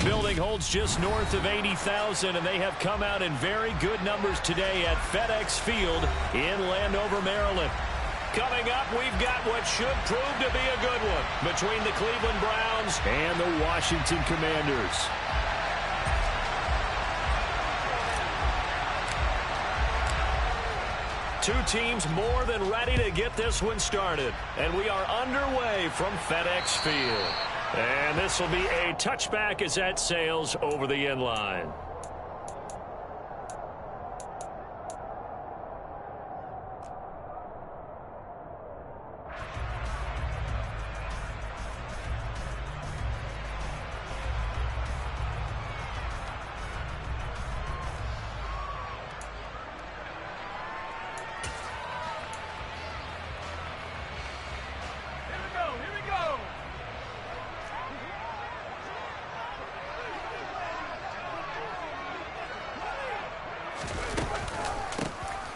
building holds just north of 80,000, and they have come out in very good numbers today at FedEx Field in Landover, Maryland. Coming up, we've got what should prove to be a good one between the Cleveland Browns and the Washington Commanders. Two teams more than ready to get this one started. And we are underway from FedEx Field. And this will be a touchback as that sails over the end line.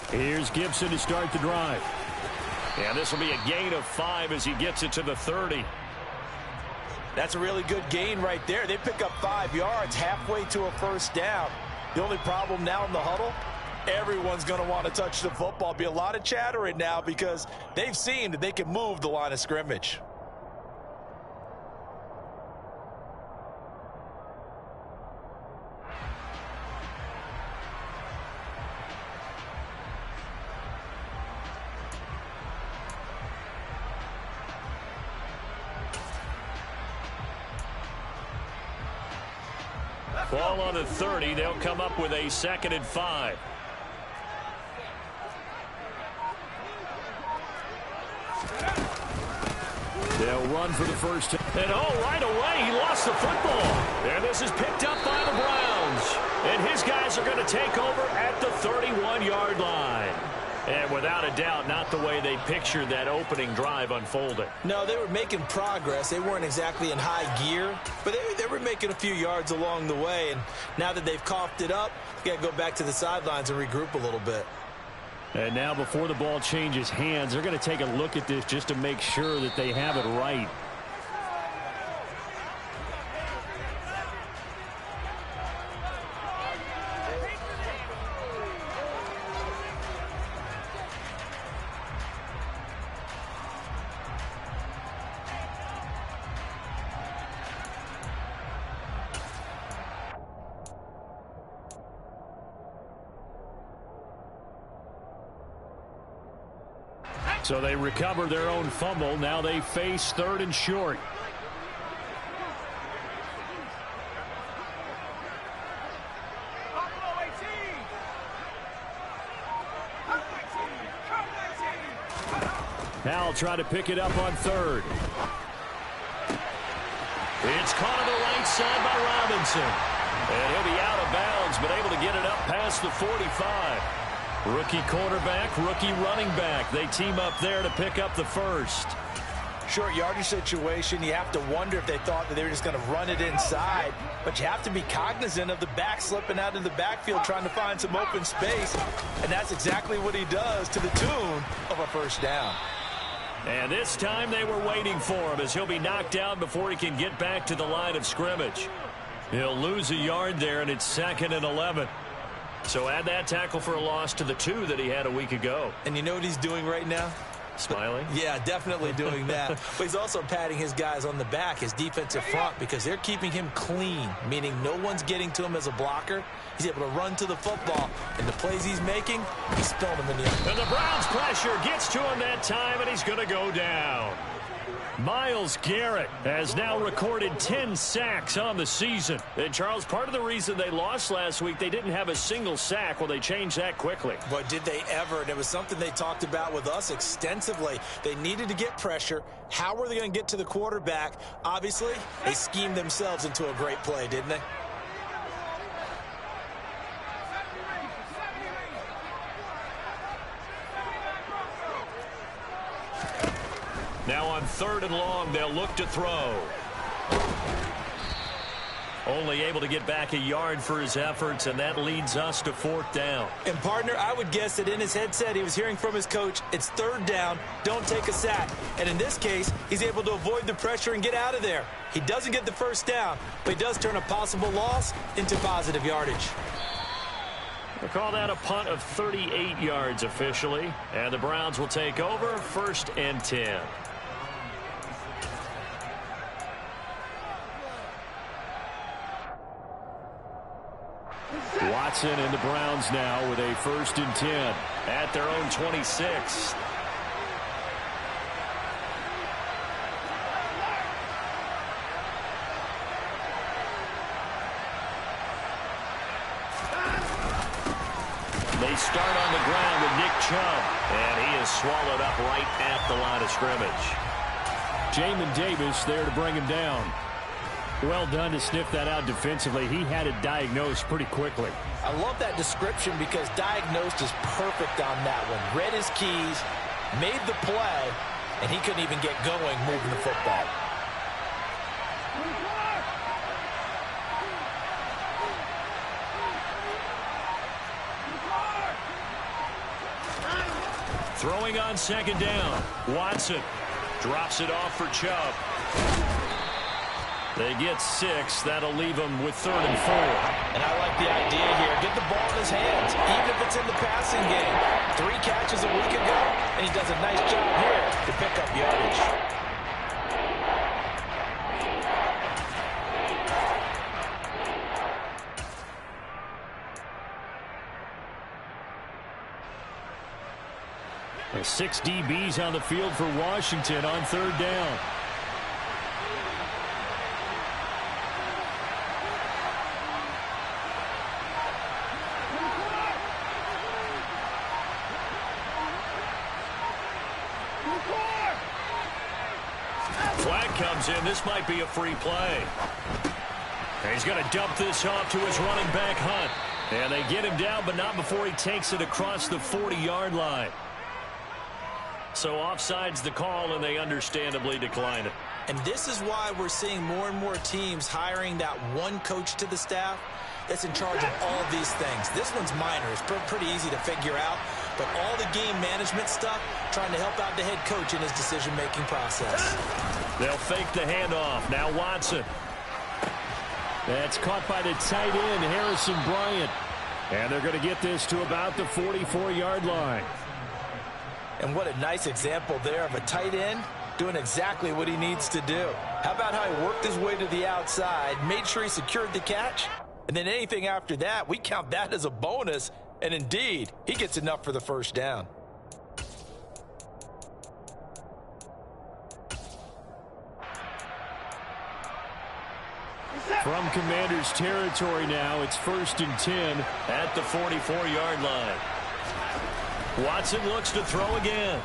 Here's Gibson to start the drive. And this will be a gain of 5 as he gets it to the 30. That's a really good gain right there. They pick up 5 yards halfway to a first down. The only problem now in the huddle, everyone's going to want to touch the football. Be a lot of chattering now because they've seen that they can move the line of scrimmage. Ball on the 30. They'll come up with a 2nd and 5. They'll run for the first. And right away, he lost the football. And this is picked up by the Browns. And his guys are going to take over at the 31-yard line. And without a doubt, not the way they pictured that opening drive unfolding. No, they were making progress. They weren't exactly in high gear, but they were making a few yards along the way. And now that they've coughed it up, you got to go back to the sidelines and regroup a little bit. And now before the ball changes hands, they're going to take a look at this just to make sure that they have it right. So they recover their own fumble. Now they face 3rd and short. Now I'll try to pick it up on 3rd. It's caught on the right side by Robinson. And he'll be out of bounds, but able to get it up past the 45. Rookie quarterback, rookie running back. They team up there to pick up the first. Short yardage situation. You have to wonder if they thought that they were just going to run it inside. But you have to be cognizant of the back slipping out of the backfield trying to find some open space. And that's exactly what he does to the tune of a first down. And this time they were waiting for him as he'll be knocked down before he can get back to the line of scrimmage. He'll lose a yard there, and it's 2nd and 11. So add that tackle for a loss to the 2 that he had a week ago. And you know what he's doing right now? Smiling? Yeah, definitely doing that. But he's also patting his guys on the back, his defensive front, because they're keeping him clean, meaning no one's getting to him as a blocker. He's able to run to the football, and the plays he's making, he's spilling them in the end. And the Browns' pressure gets to him that time, and he's going to go down. Myles Garrett has now recorded 10 sacks on the season. And, Charles, part of the reason they lost last week, they didn't have a single sack. Well, they changed that quickly. But did they ever? And it was something they talked about with us extensively. They needed to get pressure. How were they going to get to the quarterback? Obviously, they schemed themselves into a great play, didn't they? Now on 3rd and long, they'll look to throw. Only able to get back a yard for his efforts, and that leads us to 4th down. And, partner, I would guess that in his headset he was hearing from his coach, it's 3rd down, don't take a sack. And in this case, he's able to avoid the pressure and get out of there. He doesn't get the 1st down, but he does turn a possible loss into positive yardage. We'll call that a punt of 38 yards officially, and the Browns will take over 1st and 10. Watson and the Browns now with a 1st and 10 at their own 26. They start on the ground with Nick Chubb, and he is swallowed up right at the line of scrimmage. Jamin Davis there to bring him down. Well done to sniff that out defensively. He had it diagnosed pretty quickly. I love that description because diagnosed is perfect on that one. Read his keys, made the play, and he couldn't even get going moving the football. Throwing on 2nd down. Watson drops it off for Chubb. They get 6. That'll leave them with 3rd and 4. And I like the idea here. Get the ball in his hands, even if it's in the passing game. 3 catches a week ago, and he does a nice job here to pick up yardage. The 6 DBs on the field for Washington on 3rd down. Flag comes in. This might be a free play. And he's going to dump this off to his running back, Hunt. And they get him down, but not before he takes it across the 40-yard line. So offside's the call, and they understandably decline it. And this is why we're seeing more and more teams hiring that one coach to the staff that's in charge of all of these things. This one's minor. It's pretty easy to figure out. But all the game management stuff, trying to help out the head coach in his decision-making process. They'll fake the handoff. Now Watson. That's caught by the tight end, Harrison Bryant. And they're going to get this to about the 44-yard line. And what a nice example there of a tight end doing exactly what he needs to do. How about how he worked his way to the outside, made sure he secured the catch, and then anything after that, we count that as a bonus. And indeed, he gets enough for the 1st down. From Commanders territory now, it's 1st and 10 at the 44-yard line. Watson looks to throw again.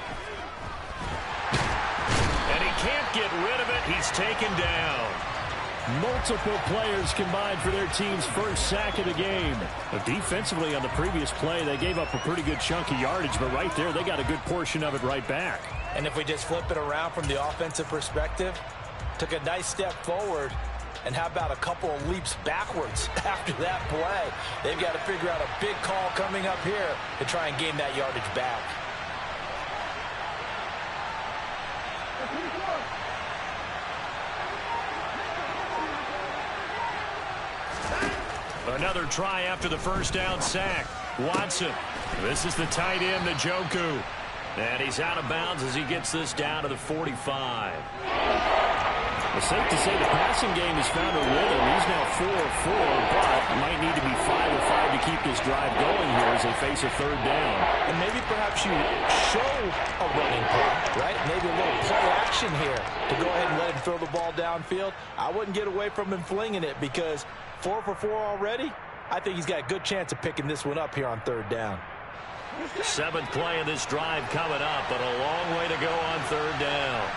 And he can't get rid of it. He's taken down. Multiple players combined for their team's 1st sack of the game. But defensively on the previous play, they gave up a pretty good chunk of yardage, but right there, they got a good portion of it right back. And if we just flip it around from the offensive perspective, took a nice step forward, and how about a couple of leaps backwards after that play? They've got to figure out a big call coming up here to try and gain that yardage back. Another try after the 1st down sack. Watson. This is the tight end, Njoku. And he's out of bounds as he gets this down to the 45. It's safe to say the passing game has found a rhythm. He's now 4 of 4, but might need to be 5 of 5 to keep this drive going here as they face a 3rd down. And maybe perhaps you show a running play, right? Maybe a little play action here to go ahead and let him throw the ball downfield. I wouldn't get away from him flinging it because 4 for 4 already. I think he's got a good chance of picking this one up here on 3rd down. 7th play of this drive coming up, but a long way to go on 3rd down.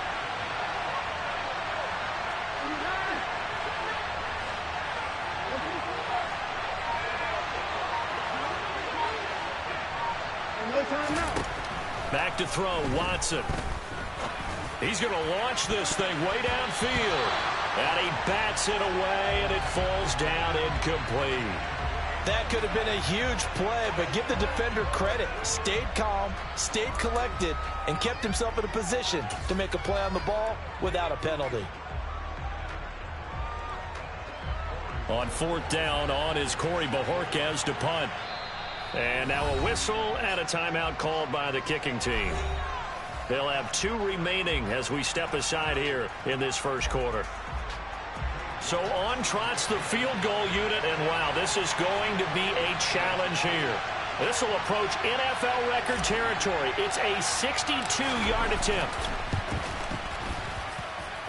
Back to throw, Watson. He's going to launch this thing way downfield. And he bats it away, and it falls down incomplete. That could have been a huge play, but give the defender credit. Stayed calm, stayed collected, and kept himself in a position to make a play on the ball without a penalty. On fourth down, on is Corey Bojorquez to punt. And now a whistle and a timeout called by the kicking team. They'll have 2 remaining as we step aside here in this first quarter. So on trots the field goal unit, and wow, this is going to be a challenge here. This will approach NFL record territory. It's a 62-yard attempt.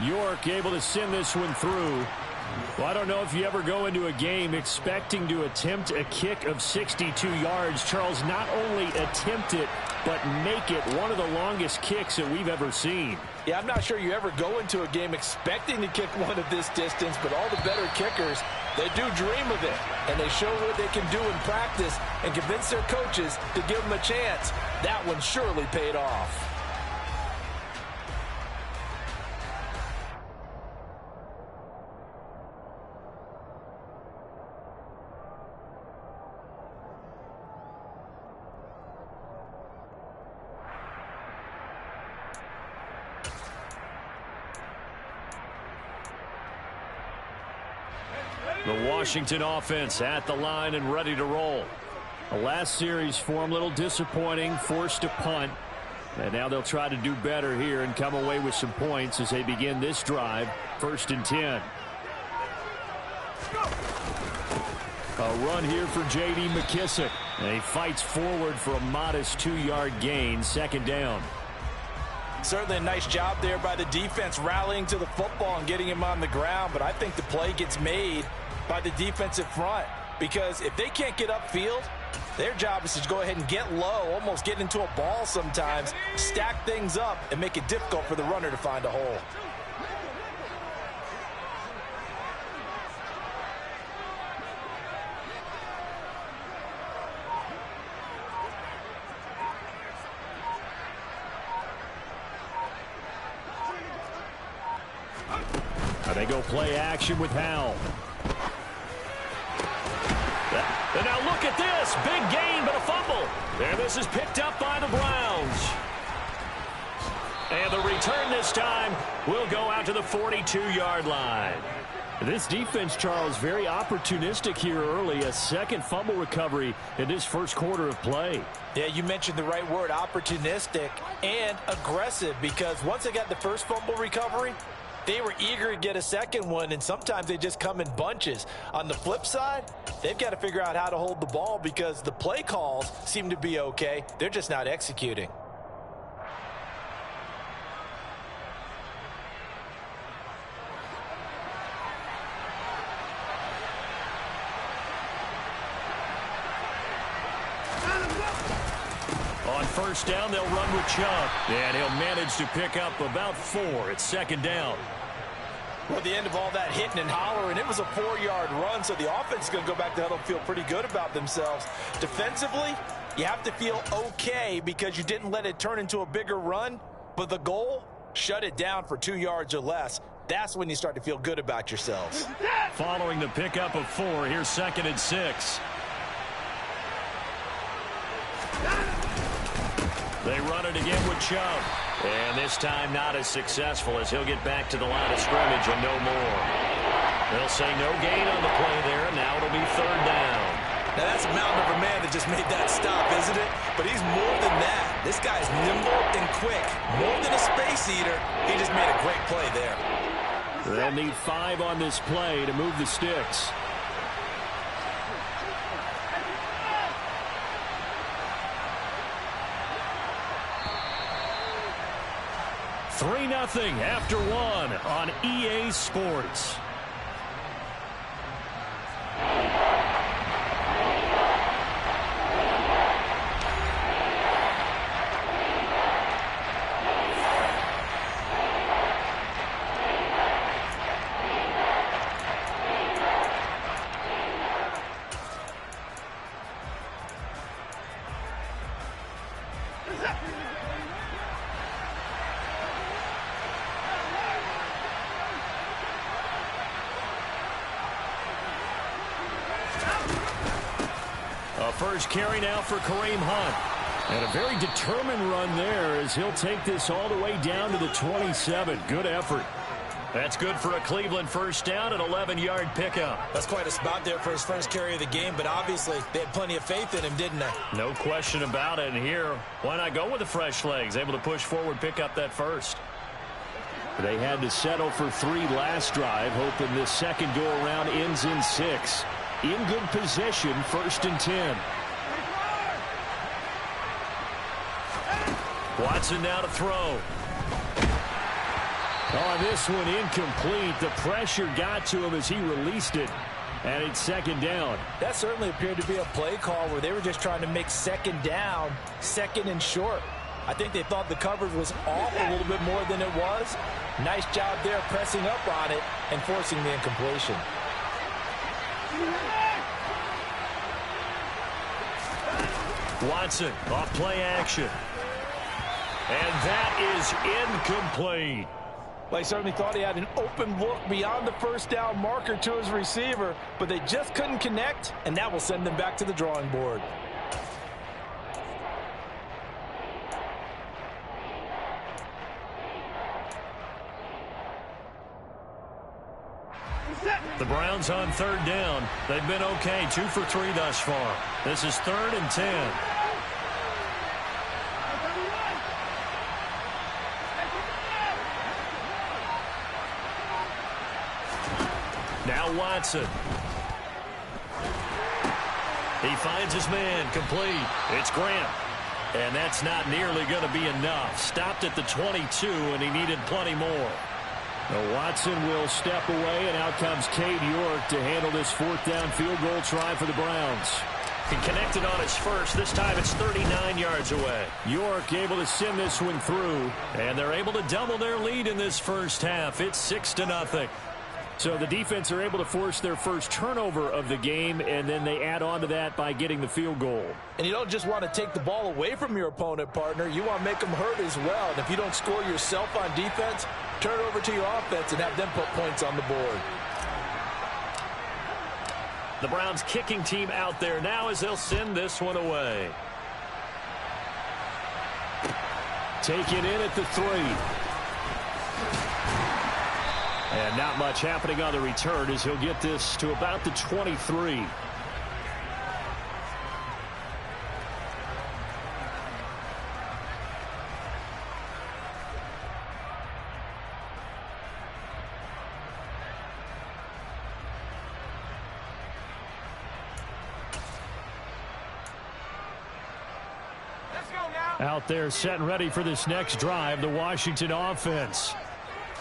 York able to send this one through. Well, I don't know if you ever go into a game expecting to attempt a kick of 62 yards. Charles, not only attempt it, but make it one of the longest kicks that we've ever seen. Yeah, I'm not sure you ever go into a game expecting to kick one of this distance, but all the better kickers, they do dream of it, and they show what they can do in practice and convince their coaches to give them a chance. That one surely paid off. The Washington offense at the line and ready to roll. The last series for them, a little disappointing, forced to punt. And now they'll try to do better here and come away with some points as they begin this drive, 1st and 10. A run here for J.D. McKissick. And he fights forward for a modest 2-yard gain, 2nd down. Certainly a nice job there by the defense rallying to the football and getting him on the ground, but I think the play gets made by the defensive front, because if they can't get upfield, their job is to go ahead and get low, almost get into a ball sometimes, stack things up, and make it difficult for the runner to find a hole. They go play action with Howell. And now look at this. Big gain, but a fumble. And this is picked up by the Browns. And the return this time will go out to the 42-yard line. This defense, Charles, very opportunistic here early. A second fumble recovery in this first quarter of play. Yeah, you mentioned the right word, opportunistic and aggressive, because once they got the first fumble recovery, they were eager to get a second one, and sometimes they just come in bunches. On the flip side, they've got to figure out how to hold the ball because the play calls seem to be okay. They're just not executing. On first down, they'll run with Chubb, and he'll manage to pick up about 4. It's 2nd down. Well, at the end of all that hitting and hollering, it was a 4-yard run, so the offense is going to go back to huddle and feel pretty good about themselves. Defensively, you have to feel okay because you didn't let it turn into a bigger run, but the goal, shut it down for 2 yards or less. That's when you start to feel good about yourselves. Following the pickup of 4, here's 2nd and 6. They run it again with Chubb. And this time not as successful as he'll get back to the line of scrimmage and no more. They'll say no gain on the play there, and now it'll be 3rd down. Now that's a mountain of a man that just made that stop, isn't it? But he's more than that. This guy's nimble and quick. More than a space eater. He just made a great play there. They'll need 5 on this play to move the sticks. 3-0 after 1 on EA Sports. first carry now for Kareem Hunt. And a very determined run there as he'll take this all the way down to the 27. Good effort. That's good for a Cleveland first down, an 11-yard pickup. That's quite a spot there for his first carry of the game, but obviously they had plenty of faith in him, didn't they? No question about it. And here, why not go with the fresh legs? Able to push forward, pick up that first. They had to settle for 3 last drive, hoping this second go-around ends in 6. In good position, 1st and 10. Watson now to throw. On this one, incomplete. The pressure got to him as he released it. And it's 2nd down. That certainly appeared to be a play call where they were just trying to make 2nd down, 2nd and short. I think they thought the coverage was off a little bit more than it was. Nice job there pressing up on it and forcing the incompletion. Watson off play action. And that is incomplete. Well, he certainly thought he had an open look beyond the first down marker to his receiver, but they just couldn't connect, and that will send them back to the drawing board. The Browns on 3rd down. They've been okay, 2 for 3 thus far. This is 3rd and 10. Now Watson. He finds his man, complete. It's Grant. And that's not nearly going to be enough. Stopped at the 22, and he needed plenty more. Now Watson will step away, and out comes Cade York to handle this 4th down field goal try for the Browns. He connected on his first. This time it's 39 yards away. York able to send this one through, and they're able to double their lead in this first half. It's 6-0. So the defense are able to force their first turnover of the game, and then they add on to that by getting the field goal. And you don't just want to take the ball away from your opponent, partner. You want to make them hurt as well. And if you don't score yourself on defense, turn it over to your offense and have them put points on the board. The Browns kicking team out there now as they'll send this one away. Taken in at the 3. And not much happening on the return as he'll get this to about the 23. Out there set and ready for this next drive, the Washington offense.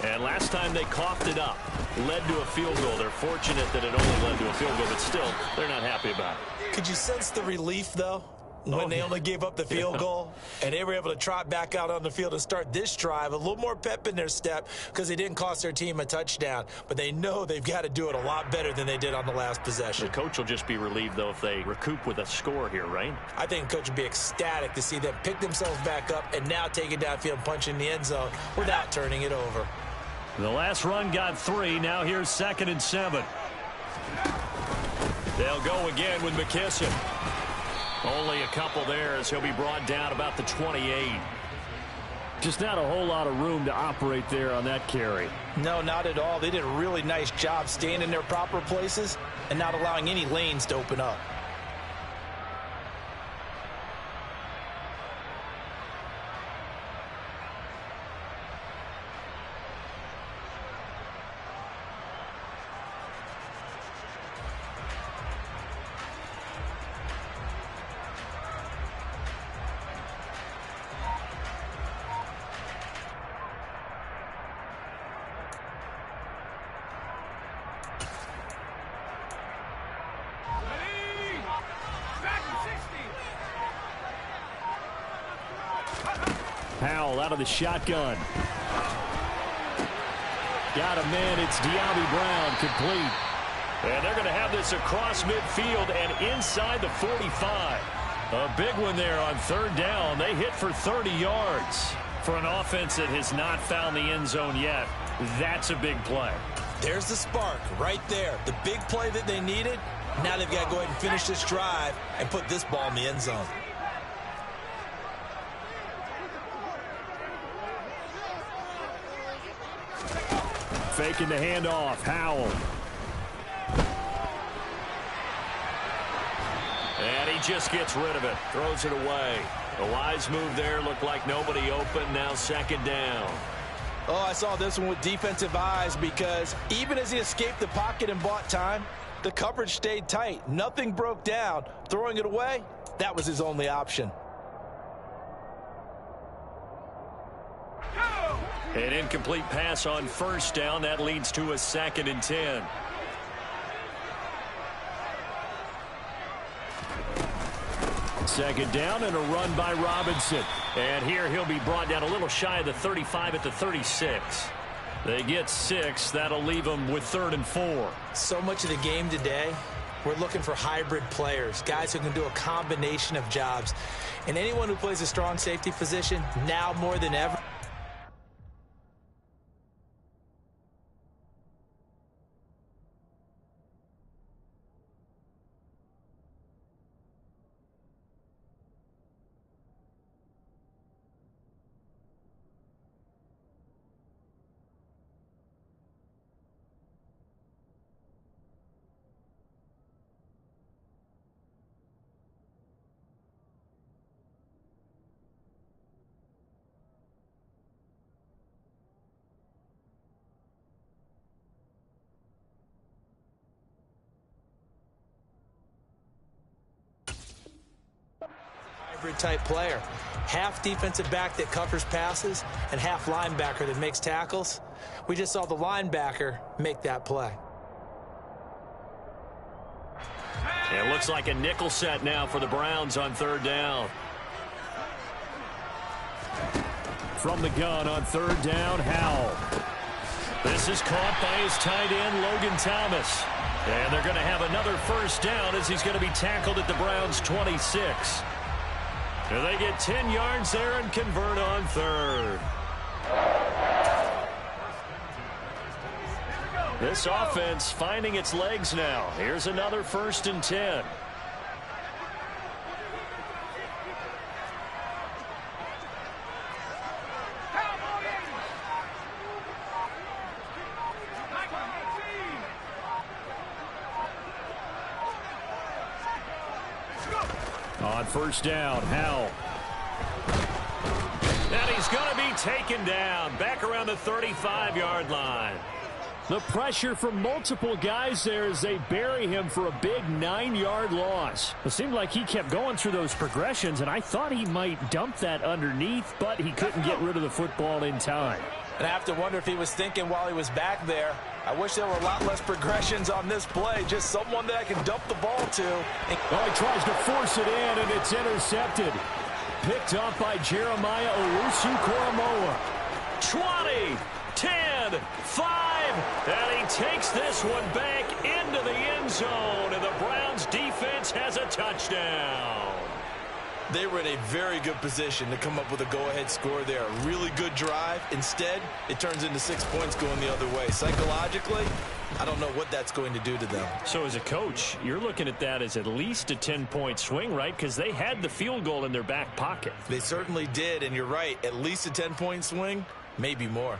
And last time they coughed it up, led to a field goal. They're fortunate that it only led to a field goal, but still, they're not happy about it. Could you sense the relief, though, when they only gave up the field goal and they were able to trot back out on the field and start this drive? A little more pep in their step because they didn't cost their team a touchdown, but they know they've got to do it a lot better than they did on the last possession. The coach will just be relieved, though, if they recoup with a score here, right? I think the coach would be ecstatic to see them pick themselves back up and now take it downfield, punch in the end zone without turning it over. The last run got 3. Now here's 2nd and 7. They'll go again with McKisson. Only a couple there as he'll be brought down about the 28. Just not a whole lot of room to operate there on that carry. No, not at all. They did a really nice job staying in their proper places and not allowing any lanes to open up. Powell out of the shotgun. Got a man. It's Diaby Brown, complete. And they're going to have this across midfield and inside the 45. A big one there on 3rd down. They hit for 30 yards. For an offense that has not found the end zone yet, that's a big play. There's the spark right there. The big play that they needed, Now they've got to go ahead and finish this drive and put this ball in the end zone. Faking the handoff. Howell. And he just gets rid of it. Throws it away. A wise move there. Looked like nobody open. Now second down. Oh, I saw this one with defensive eyes because even as he escaped the pocket and bought time, the coverage stayed tight. Nothing broke down. Throwing it away, that was his only option. An incomplete pass on first down. That leads to a 2nd and 10. Second down and a run by Robinson. And here he'll be brought down a little shy of the 35 at the 36. They get 6. That'll leave them with 3rd and 4. So much of the game today, we're looking for hybrid players, guys who can do a combination of jobs. And anyone who plays a strong safety position, now more than ever, type player. Half defensive back that covers passes and half linebacker that makes tackles. We just saw the linebacker make that play. It looks like a nickel set now for the Browns on 3rd down. From the gun on 3rd down, Howell. This is caught by his tight end, Logan Thomas. And they're going to have another first down as he's going to be tackled at the Browns' 26. And they get 10 yards there and convert on 3rd. This offense finding its legs now. Here's another 1st and 10. On 1st down, Howell. And he's going to be taken down back around the 35-yard line. The pressure from multiple guys there as they bury him for a big 9-yard loss. It seemed like he kept going through those progressions, and I thought he might dump that underneath, but he couldn't get rid of the football in time. And I have to wonder if he was thinking while he was back there, I wish there were a lot less progressions on this play, just someone that I can dump the ball to. Oh, he tries to force it in, and it's intercepted. Picked up by Jeremiah Owusu-Koramoah. 20, 10, 5, and he takes this one back into the end zone, and the Browns defense has a touchdown. They were in a very good position to come up with a go-ahead score there. A really good drive. Instead, it turns into 6 points going the other way. Psychologically, I don't know what that's going to do to them. So as a coach, you're looking at that as at least a 10-point swing, right? Because they had the field goal in their back pocket. They certainly did, and you're right. At least a 10-point swing, maybe more.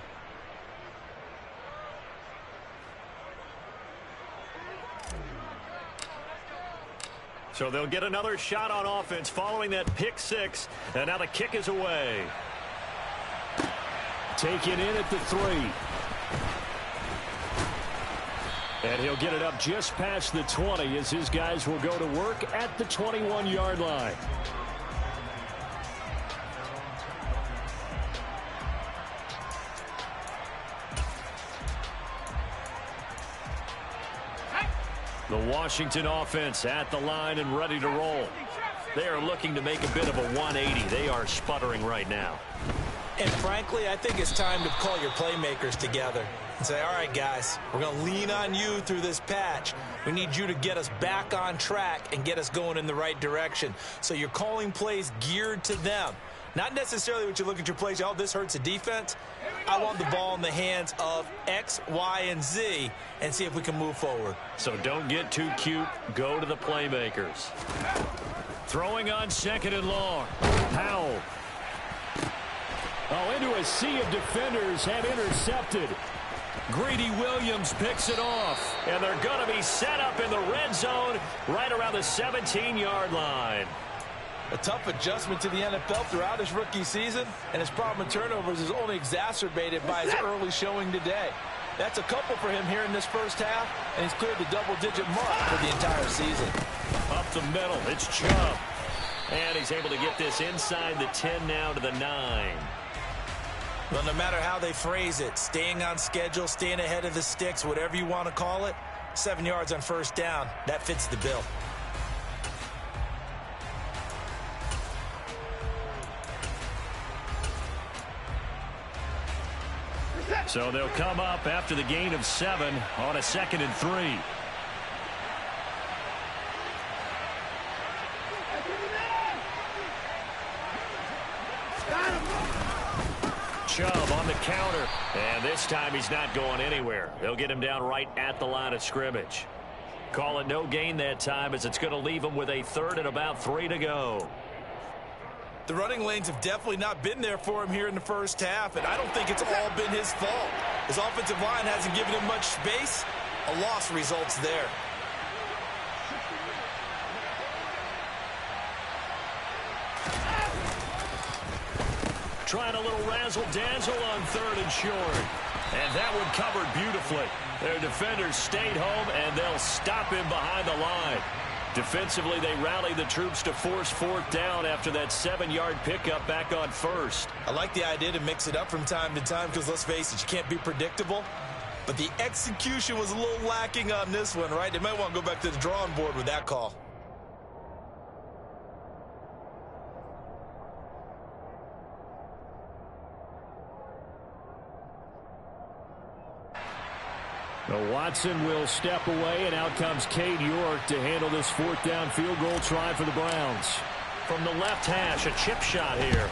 So they'll get another shot on offense following that pick 6. And now the kick is away. Taken in at the 3. And he'll get it up just past the 20 as his guys will go to work at the 21-yard line. The Washington offense at the line and ready to roll. They are looking to make a bit of a 180. They are sputtering right now. And frankly, I think it's time to call your playmakers together and say, all right, guys, we're going to lean on you through this patch. We need you to get us back on track and get us going in the right direction. So you're calling plays geared to them. Not necessarily what you look at your plays, oh, this hurts the defense. I want the ball in the hands of X, Y, and Z and see if we can move forward. So don't get too cute. Go to the playmakers. Throwing on 2nd and long. Powell. Oh, into a sea of defenders have intercepted. Greedy Williams picks it off. And they're going to be set up in the red zone right around the 17-yard line. A tough adjustment to the NFL throughout his rookie season, and his problem with turnovers is only exacerbated by his early showing today. That's a couple for him here in this first half, and he's cleared the double-digit mark for the entire season. Up the middle, it's Chubb. And he's able to get this inside the 10 now to the 9. Well, no matter how they phrase it, staying on schedule, staying ahead of the sticks, whatever you want to call it, 7 yards on first down, that fits the bill. So they'll come up after the gain of 7 on a 2nd and 3. Chubb on the counter. And this time he's not going anywhere. They'll get him down right at the line of scrimmage. Call it no gain that time as it's going to leave him with a 3rd and about 3 to go. The running lanes have definitely not been there for him here in the first half, and I don't think it's all been his fault. His offensive line hasn't given him much space. A loss results there. Trying a little razzle-dazzle on 3rd and short. And that one covered beautifully. Their defenders stayed home, and they'll stop him behind the line. Defensively, they rallied the troops to force 4th down after that 7-yard pickup back on 1st. I like the idea to mix it up from time to time because, let's face it, you can't be predictable. But the execution was a little lacking on this one, right? They might want to go back to the drawing board with that call. Now Watson will step away, and out comes Cade York to handle this 4th down field goal try for the Browns. From the left hash, a chip shot here.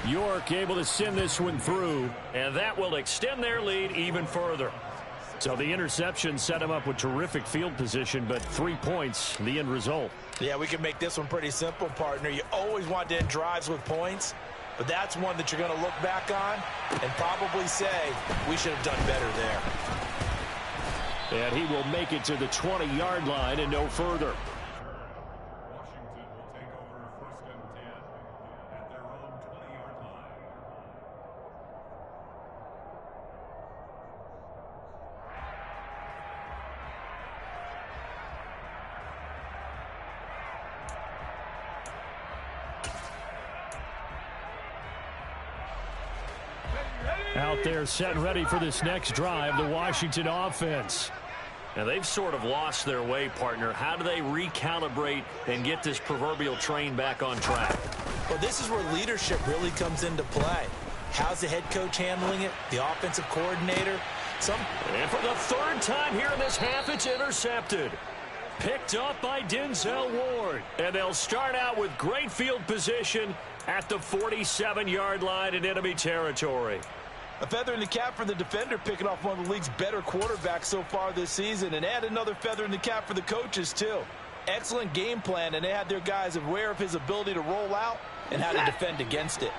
York able to send this one through, and that will extend their lead even further. So the interception set him up with terrific field position, but 3 points, the end result. Yeah, we can make this one pretty simple, partner. You always want to end drives with points, but that's one that you're going to look back on and probably say, we should have done better there. And he will make it to the 20-yard line and no further. Washington will take over 1st and 10 at their own 20-yard line. Out there set and ready for this next drive, the Washington offense. Now they've sort of lost their way, partner. How do they recalibrate and get this proverbial train back on track? Well, this is where leadership really comes into play. How's the head coach handling it? The offensive coordinator? And for the 3rd time here in this half, it's intercepted. Picked up by Denzel Ward. And they'll start out with great field position at the 47-yard line in enemy territory. A feather in the cap for the defender, picking off one of the league's better quarterbacks so far this season, and add another feather in the cap for the coaches, too. Excellent game plan, and they had their guys aware of his ability to roll out and how to defend against it.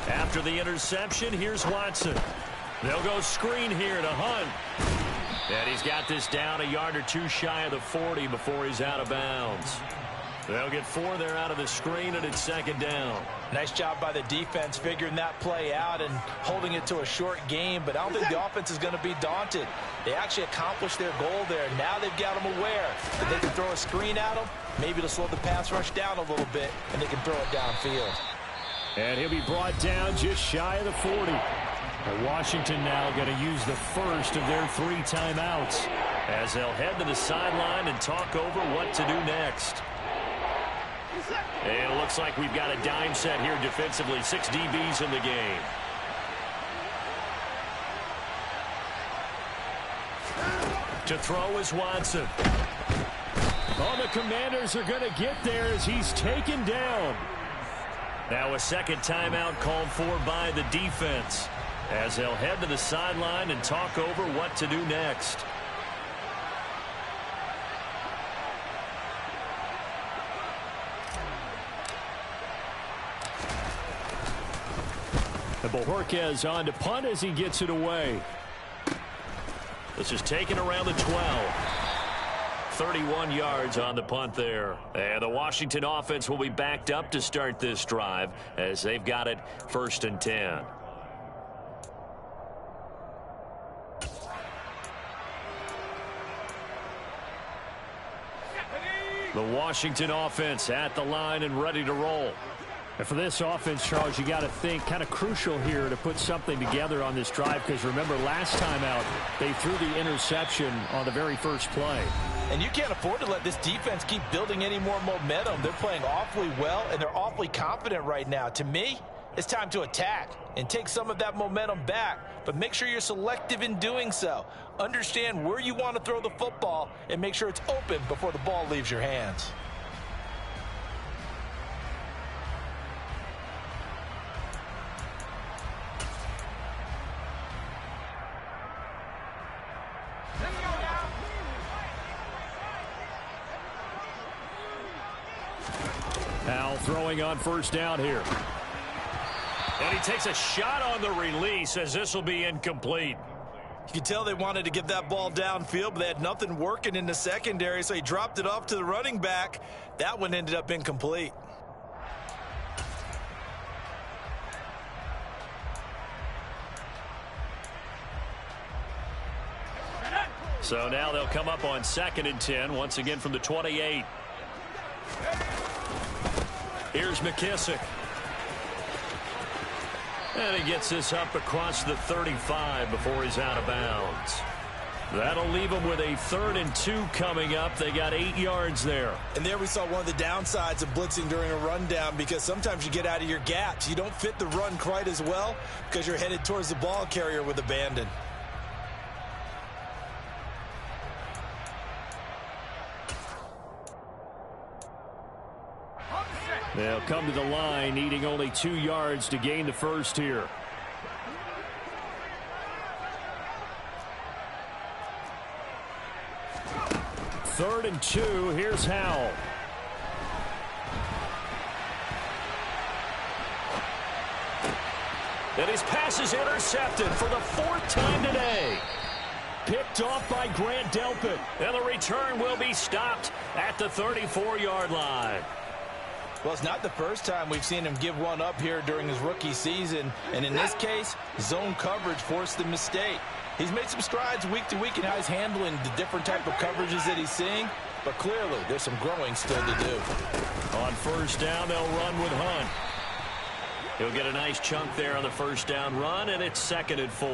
After the interception, here's Watson. They'll go screen here to Hunt. And he's got this down a yard or 2 shy of the 40 before he's out of bounds. They'll get 4 there out of the screen, and it's 2nd down. Nice job by the defense figuring that play out and holding it to a short game, but I don't think the offense is going to be daunted. They actually accomplished their goal there. Now they've got them aware that they can throw a screen at them, maybe to slow the pass rush down a little bit, and they can throw it downfield. And he'll be brought down just shy of the 40. Washington now going to use the first of their 3 timeouts as they'll head to the sideline and talk over what to do next. And it looks like we've got a dime set here defensively. 6 DBs in the game. To throw is Watson. Oh, the Commanders are going to get there as he's taken down. Now a second timeout called for by the defense as they'll head to the sideline and talk over what to do next. And Bojorquez on to punt as he gets it away. This is taken around the 12. 31 yards on the punt there. And the Washington offense will be backed up to start this drive as they've got it 1st and 10. The Washington offense at the line and ready to roll. And for this offense, Charles, you got to think kind of crucial here to put something together on this drive, because remember last time out they threw the interception on the very first play. And you can't afford to let this defense keep building any more momentum. They're playing awfully well, and they're awfully confident right now. To me, it's time to attack and take some of that momentum back, but make sure you're selective in doing so. Understand where you want to throw the football and make sure it's open before the ball leaves your hands. Now throwing on 1st down here. And he takes a shot on the release as this will be incomplete. You can tell they wanted to get that ball downfield, but they had nothing working in the secondary, so he dropped it off to the running back. That one ended up incomplete. So now they'll come up on 2nd and 10, once again from the 28. Here's McKissick. And he gets this up across the 35 before he's out of bounds. That'll leave them with a 3rd and 2 coming up. They got 8 yards there. And there we saw one of the downsides of blitzing during a rundown, because sometimes you get out of your gaps. You don't fit the run quite as well because you're headed towards the ball carrier with abandon. They'll come to the line, needing only 2 yards to gain the first here. Third and 2. Here's Howell. And his pass is intercepted for the 4th time today. Picked off by Grant Delpit. And the return will be stopped at the 34-yard line. Well, it's not the first time we've seen him give one up here during his rookie season. And in this case, zone coverage forced the mistake. He's made some strides week to week in how he's handling the different type of coverages that he's seeing. But clearly, there's some growing still to do. On 1st down, they'll run with Hunt. He'll get a nice chunk there on the 1st down run, and it's 2nd and 4.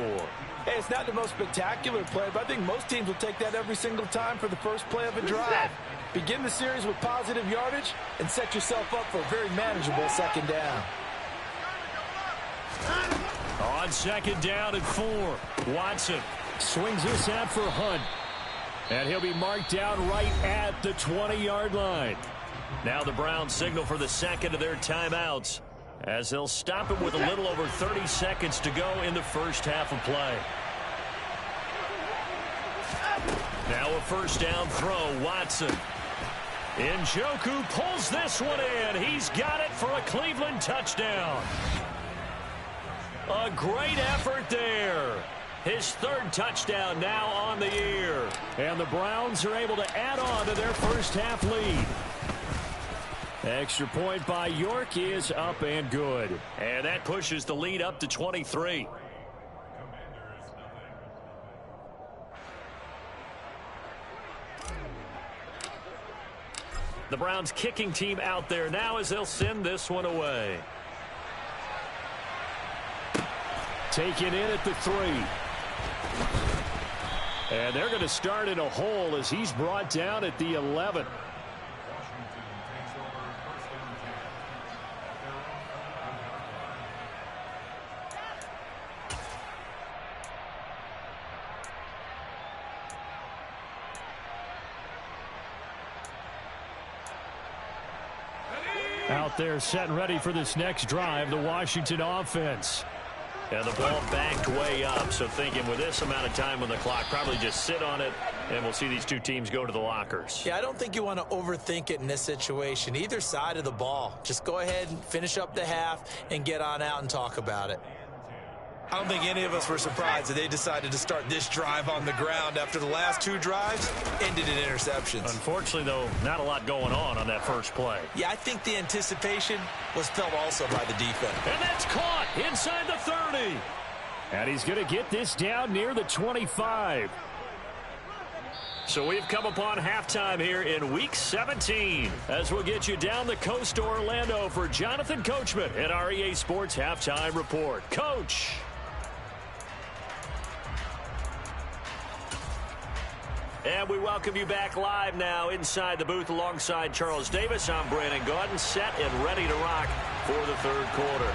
Hey, it's not the most spectacular play, but I think most teams will take that every single time for the first play of a drive. Begin the series with positive yardage and set yourself up for a very manageable 2nd down. On 2nd down and 4, Watson swings this out for Hunt. And he'll be marked down right at the 20-yard line. Now the Browns signal for the 2nd of their timeouts, as they'll stop him with a little over 30 seconds to go in the first half of play. Now a 1st down throw, Watson. Njoku pulls this one in. He's got it for a Cleveland touchdown. A great effort there. His 3rd touchdown now on the year. And the Browns are able to add on to their first half lead. Extra point by York is up and good. And that pushes the lead up to 23. The Browns kicking team out there now as they'll send this one away. Taken in at the 3. And they're going to start in a hole as he's brought down at the 11. Out there set and ready for this next drive, the Washington offense. And the ball backed way up, so thinking with this amount of time on the clock, probably just sit on it, and we'll see these two teams go to the lockers. Yeah, I don't think you want to overthink it in this situation. Either side of the ball. Just go ahead and finish up the half and get on out and talk about it. I don't think any of us were surprised that they decided to start this drive on the ground after the last two drives ended in interceptions. Unfortunately, though, not a lot going on that first play. Yeah, I think the anticipation was felt also by the defense. And that's caught inside the 30. And he's going to get this down near the 25. So we've come upon halftime here in Week 17 as we'll get you down the coast to Orlando for Jonathan Coachman at our EA Sports Halftime Report. Coach. And we welcome you back live now inside the booth alongside Charles Davis. I'm Brandon Gaudin, set and ready to rock for the third quarter.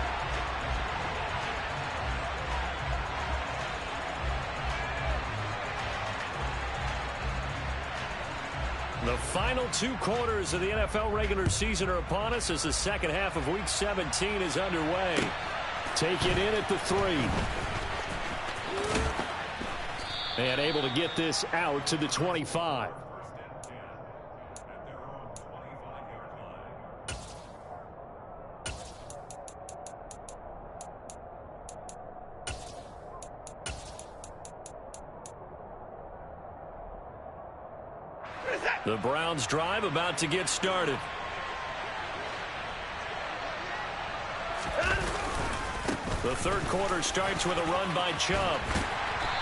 The final two quarters of the NFL regular season are upon us as the second half of Week 17 is underway. Take it in at the 3. And able to get this out to the 25. The Browns drive about to get started. The third quarter starts with a run by Chubb.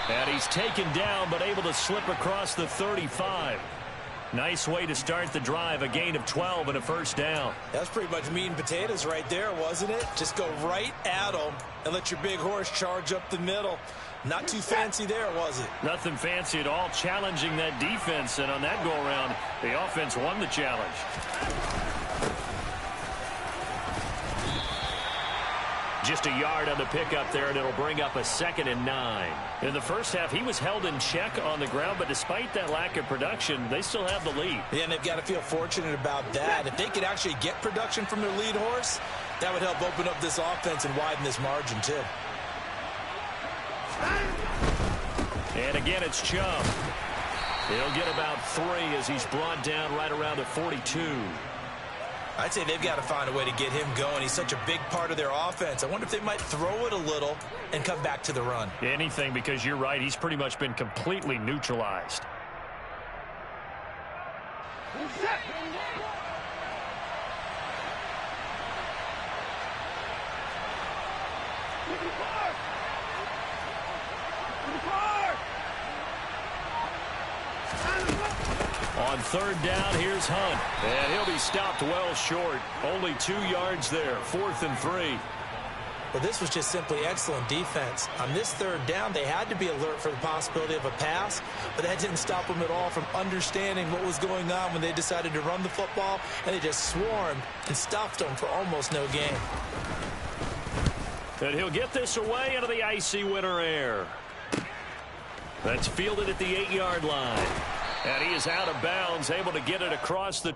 And he's taken down, but able to slip across the 35. Nice way to start the drive, a gain of 12 and a first down. That's pretty much meat and potatoes right there, wasn't it? Just go right at them and let your big horse charge up the middle. Not too fancy there, was it? Nothing fancy at all, challenging that defense. And on that go-around, the offense won the challenge. Just a yard on the pickup there, and it'll bring up a 2nd and 9. In the first half, he was held in check on the ground, but despite that lack of production, they still have the lead. Yeah, and they've got to feel fortunate about that. If they could actually get production from their lead horse, that would help open up this offense and widen this margin, too. And again, it's Chubb. He'll get about 3 as he's brought down right around the 42. I'd say they've got to find a way to get him going. He's such a big part of their offense. I wonder if they might throw it a little and come back to the run. Anything, because you're right. He's pretty much been completely neutralized. On third down, here's Hunt. And he'll be stopped well short. Only 2 yards there. 4th and 3. Well, this was just simply excellent defense. On this third down, they had to be alert for the possibility of a pass, but that didn't stop them at all from understanding what was going on when they decided to run the football, and they just swarmed and stuffed them for almost no gain. And he'll get this away into the icy winter air. That's fielded at the 8-yard line. And he is out of bounds, able to get it across the...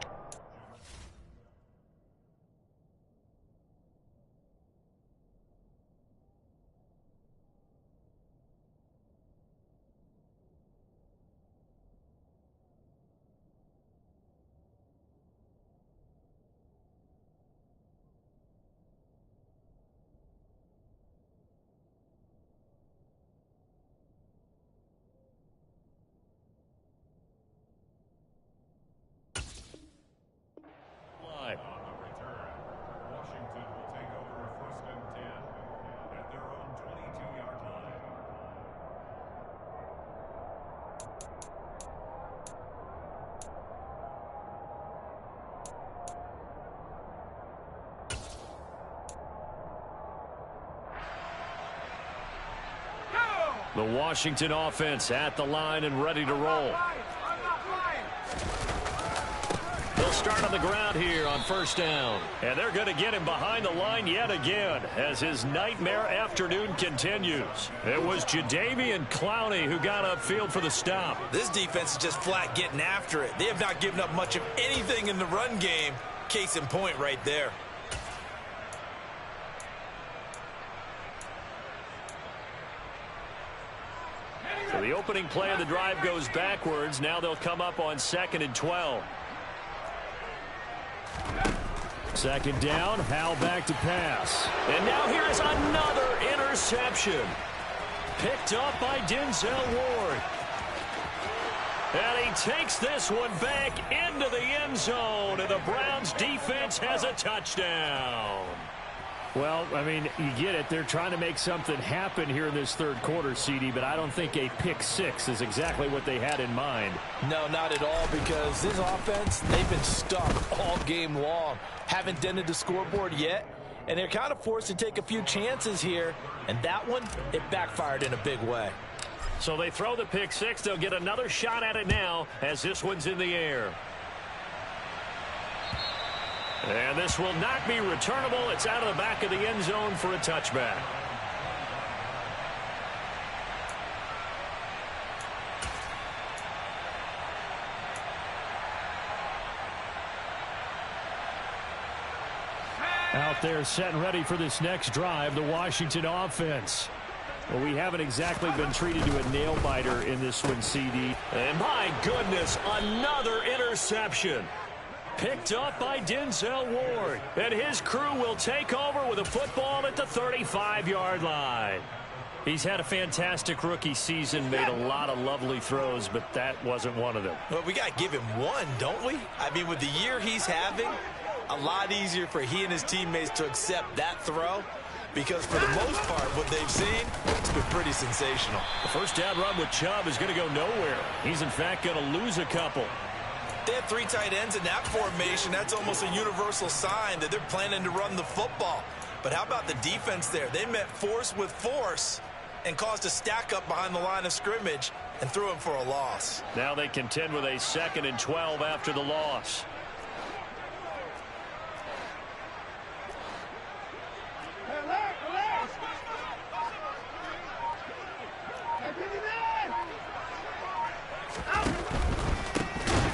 Washington will take over 1st and 10 at their own 22-yard line. The Washington offense at the line and ready to roll. They'll start on the ground here on 1st down. And they're going to get him behind the line yet again as his nightmare afternoon continues. It was Jadeveon Clowney who got upfield for the stop. This defense is just flat getting after it. They have not given up much of anything in the run game. Case in point right there. So the opening play of the drive goes backwards. Now they'll come up on 2nd and 12. Second down, Howell back to pass. And now here's another interception. Picked up by Denzel Ward. And he takes this one back into the end zone, and the Browns defense has a touchdown. Well, I mean, you get it. They're trying to make something happen here in this third quarter, CD, but I don't think a pick six is exactly what they had in mind. No, not at all, because this offense, they've been stuck all game long. Haven't dented the scoreboard yet, and they're kind of forced to take a few chances here, and that one, it backfired in a big way. So they throw the pick six. They'll get another shot at it now as this one's in the air. And this will not be returnable. It's out of the back of the end zone for a touchback. Out there set and ready for this next drive, the Washington offense. Well, we haven't exactly been treated to a nail-biter in this one, CD. And my goodness, another interception. Picked up by Denzel Ward. And his crew will take over with a football at the 35-yard line. He's had a fantastic rookie season, made a lot of lovely throws, but that wasn't one of them. Well, we got to give him one, don't we? I mean, with the year he's having, a lot easier for he and his teammates to accept that throw. Because for the most part, what they've seen, it's been pretty sensational. The first down run with Chubb is going to go nowhere. He's, in fact, going to lose a couple. They have three tight ends in that formation. That's almost a universal sign that they're planning to run the football. But how about the defense there? They met force with force and caused a stack up behind the line of scrimmage and threw him for a loss. Now they contend with a 2nd and 12 after the loss.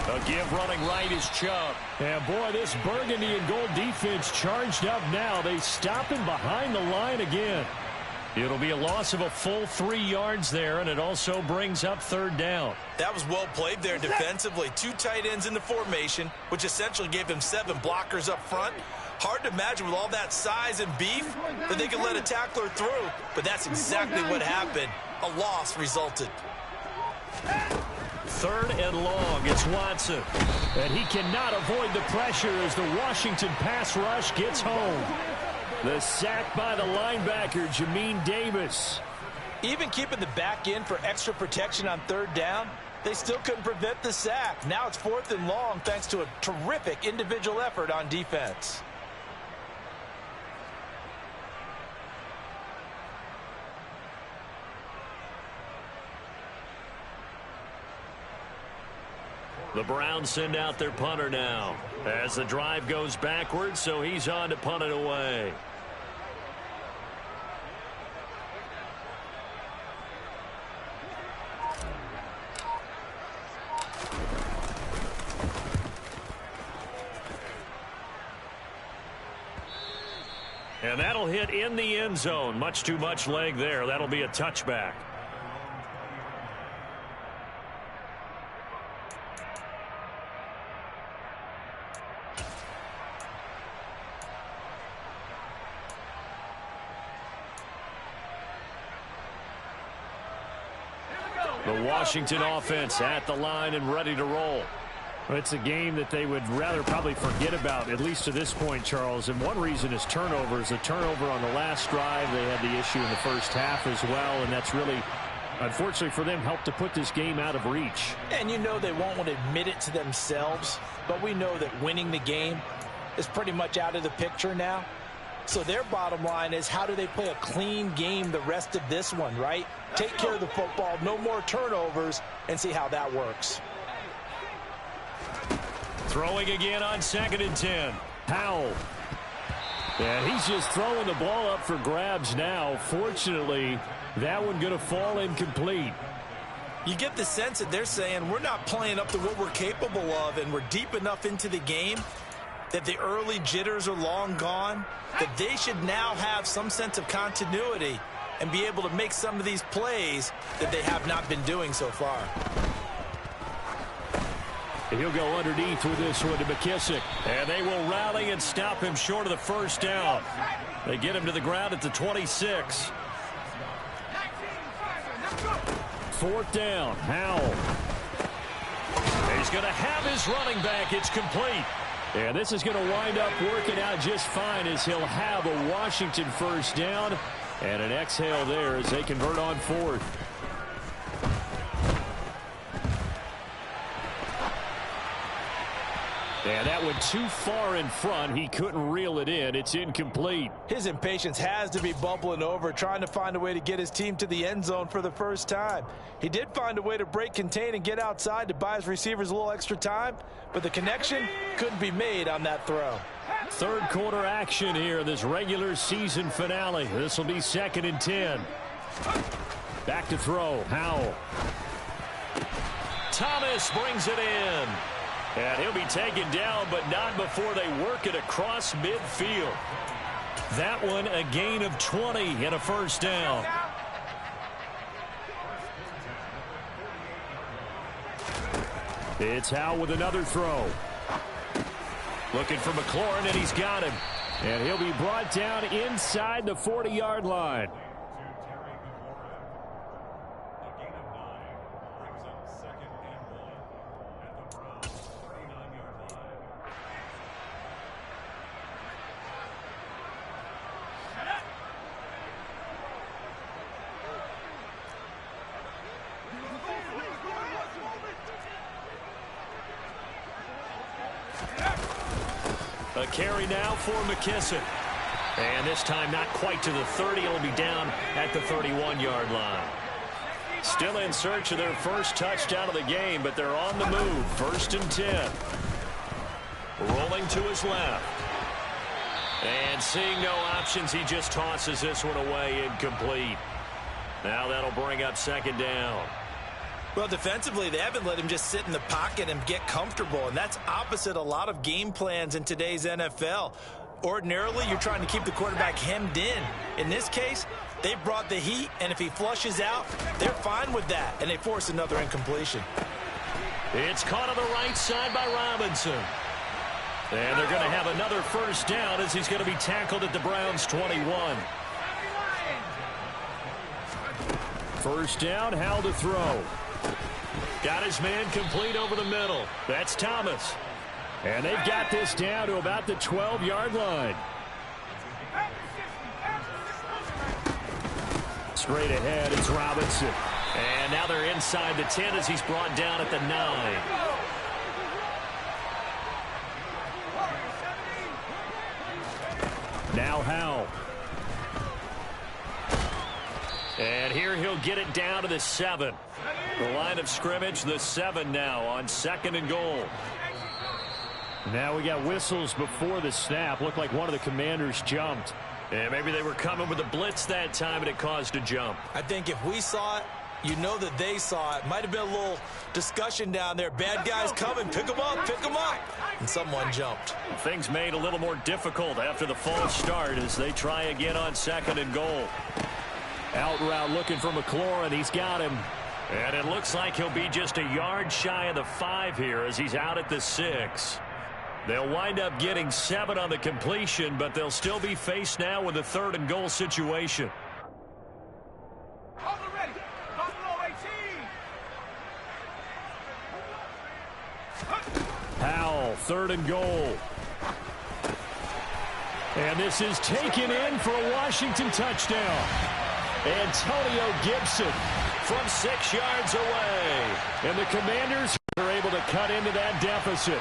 A give running right is Chubb. And boy, this burgundy and gold defense charged up now. They stop him behind the line again. It'll be a loss of a full 3 yards there, and it also brings up 3rd down. That was well played there defensively. 2 tight ends in the formation, which essentially gave them 7 blockers up front. Hard to imagine with all that size and beef that they could let a tackler through, but that's exactly what happened. A loss resulted. 3rd and long. It's Watson. And he cannot avoid the pressure as the Washington pass rush gets home. The sack by the linebacker, Jamin Davis. Even keeping the back in for extra protection on 3rd down, they still couldn't prevent the sack. Now it's 4th and long thanks to a terrific individual effort on defense. The Browns send out their punter now as the drive goes backwards, so he's on to punt it away. And that'll hit in the end zone. Much too much leg there. That'll be a touchback. The Washington offense at the line and ready to roll. It's a game that they would rather probably forget about, at least to this point, Charles. And one reason is turnovers. A turnover on the last drive. They had the issue in the first half as well, and that's really, unfortunately for them, helped to put this game out of reach. And you know they won't want to admit it to themselves, but we know that winning the game is pretty much out of the picture now. So their bottom line is, how do they play a clean game the rest of this one, right? Take care of the football, no more turnovers, and see how that works. Throwing again on 2nd and 10. Howell. And he's just throwing the ball up for grabs now. Fortunately, that one going to fall incomplete. You get the sense that they're saying we're not playing up to what we're capable of, and we're deep enough into the game that the early jitters are long gone, that they should now have some sense of continuity and be able to make some of these plays that they have not been doing so far. He'll go underneath with this one to McKissick. And they will rally and stop him short of the first down. They get him to the ground at the 26. Fourth down, Howell. He's going to have his running back. It's complete. And this is going to wind up working out just fine as he'll have a Washington first down. And an exhale there as they convert on fourth. And that went too far in front. He couldn't reel it in. It's incomplete. His impatience has to be bubbling over, trying to find a way to get his team to the end zone for the first time. He did find a way to break contain and get outside to buy his receivers a little extra time, but the connection couldn't be made on that throw. Third quarter action here in this regular season finale. This will be 2nd and 10. Back to throw. Howell. Thomas brings it in. And he'll be taken down, but not before they work it across midfield. That one a gain of 20 and a first down. It's Howell with another throw. Looking for McLaurin, and he's got him. And he'll be brought down inside the 40-yard line. A carry now for McKissick. And this time not quite to the 30. It'll be down at the 31-yard line. Still in search of their first touchdown of the game, but they're on the move. 1st and 10. Rolling to his left. And seeing no options, he just tosses this one away, incomplete. Now that'll bring up 2nd down. Well, defensively, they haven't let him just sit in the pocket and get comfortable, and that's opposite a lot of game plans in today's NFL. Ordinarily, you're trying to keep the quarterback hemmed in. In this case, they brought the heat, and if he flushes out, they're fine with that, and they force another incompletion. It's caught on the right side by Robinson. And they're going to have another first down as he's going to be tackled at the Browns' 21. First down, Howell to throw. Got his man complete over the middle. That's Thomas. And they've got this down to about the 12-yard line. Straight ahead, it's Robinson. And now they're inside the 10 as he's brought down at the 9. Now Howell. And here he'll get it down to the 7. The line of scrimmage, the 7 now on 2nd and goal. Now we got whistles before the snap. Looked like one of the Commanders jumped. And maybe they were coming with a blitz that time and it caused a jump. I think if we saw it, you know that they saw it. Might have been a little discussion down there. Bad guys coming. Pick them up. Pick them up. And someone jumped. Things made a little more difficult after the false start as they try again on 2nd and goal. Out route looking for McLaurin. He's got him. And it looks like he'll be just a yard shy of the 5 here as he's out at the 6. They'll wind up getting 7 on the completion, but they'll still be faced now with a 3rd and goal situation. Howell, 3rd and goal. And this is taken in for a Washington touchdown. Antonio Gibson from 6 yards away. And the Commanders are able to cut into that deficit.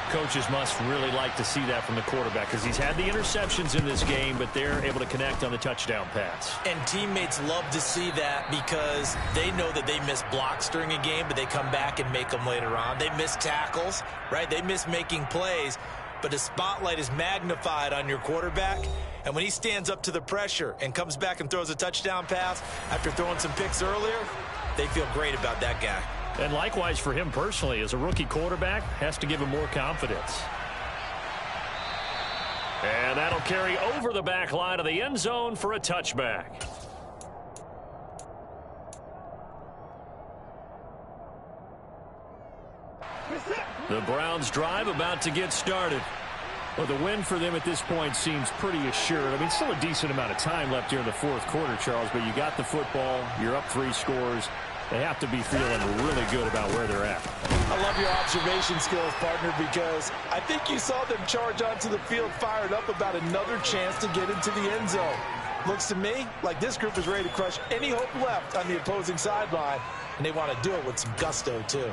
Coaches must really like to see that from the quarterback because he's had the interceptions in this game, but they're able to connect on the touchdown pass. And teammates love to see that because they know that they miss blocks during a game, but they come back and make them later on. They miss tackles, right? They miss making plays, but the spotlight is magnified on your quarterback. And when he stands up to the pressure and comes back and throws a touchdown pass after throwing some picks earlier, they feel great about that guy. And likewise for him personally, as a rookie quarterback, has to give him more confidence. And that'll carry over the back line of the end zone for a touchback. The Browns drive about to get started. Well, the win for them at this point seems pretty assured. I mean, still a decent amount of time left here in the fourth quarter, Charles, but you got the football, you're up 3 scores. They have to be feeling really good about where they're at. I love your observation skills, partner, because I think you saw them charge onto the field fired up about another chance to get into the end zone. Looks to me like this group is ready to crush any hope left on the opposing sideline, and they want to do it with some gusto, too.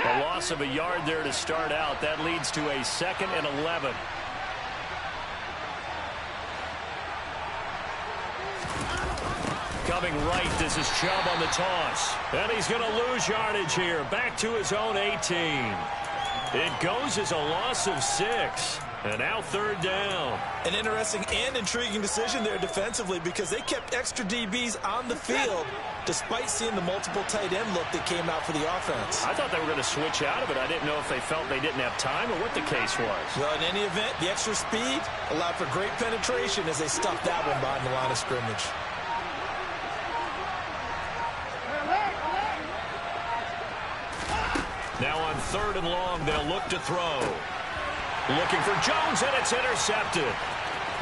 A loss of a yard there to start out. That leads to a 2nd and 11. Coming right, this is Chubb on the toss. And he's going to lose yardage here. Back to his own 18. It goes as a loss of 6. And now 3rd down. An interesting and intriguing decision there defensively because they kept extra DBs on the field despite seeing the multiple tight end look that came out for the offense. I thought they were going to switch out of it. I didn't know if they felt they didn't have time or what the case was. Well, in any event, the extra speed allowed for great penetration as they stuffed that one behind the line of scrimmage. Now on 3rd and long, they'll look to throw. Looking for Jones, and it's intercepted.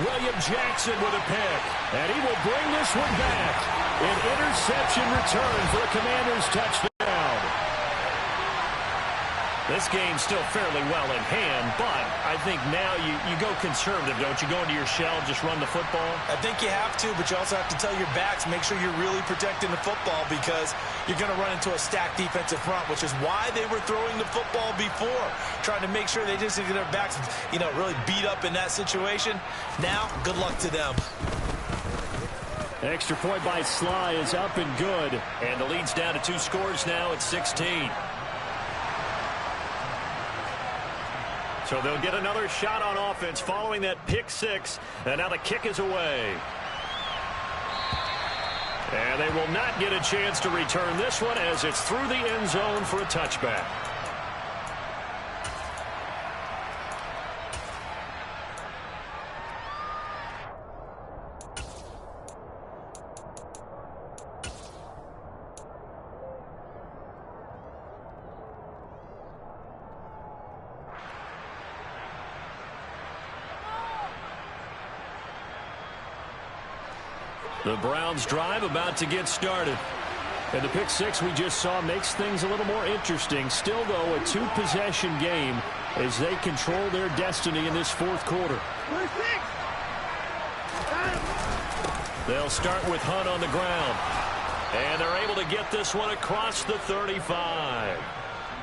William Jackson with a pick. And he will bring this one back. An interception return for a Commanders touchdown. This game's still fairly well in hand, but I think now you go conservative, don't you? Go into your shell, just run the football? I think you have to, but you also have to tell your backs, make sure you're really protecting the football because you're going to run into a stacked defensive front, which is why they were throwing the football before, trying to make sure they just get their backs, really beat up in that situation. Now, good luck to them. Extra point by Sly is up and good. And the lead's down to 2 scores now at 16. So they'll get another shot on offense following that pick 6. And now the kick is away. And they will not get a chance to return this one as it's through the end zone for a touchback. The Browns drive about to get started. And the pick 6 we just saw makes things a little more interesting. Still, though, a 2-possession game as they control their destiny in this fourth quarter. They'll start with Hunt on the ground. And they're able to get this one across the 35.